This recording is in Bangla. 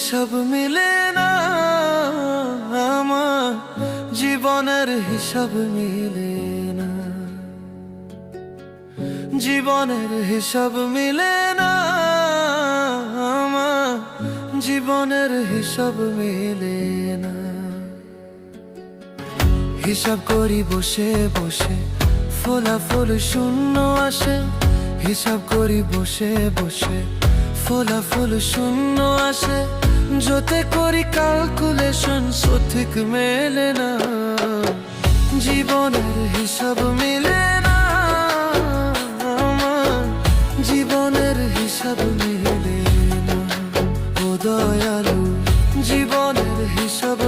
হিসাব মিলে না, আমার জীবনের হিসাব মিলে না, জীবনের হিসাব মিলে না, আমার জীবনের হিসাব মিলে না। হিসাব করি বসে বসে, ফলাফল শূন্য আসে। হিসাব করি বসে বসে, ফলাফল শূন্য আসে। যতে করি ক্যালকুলেশন সঠিক মেলে না, জীবনের হিসাব মিলে না, আমার জীবনের হিসাব মিলে না। ও দয়ালু, জীবনের হিসাব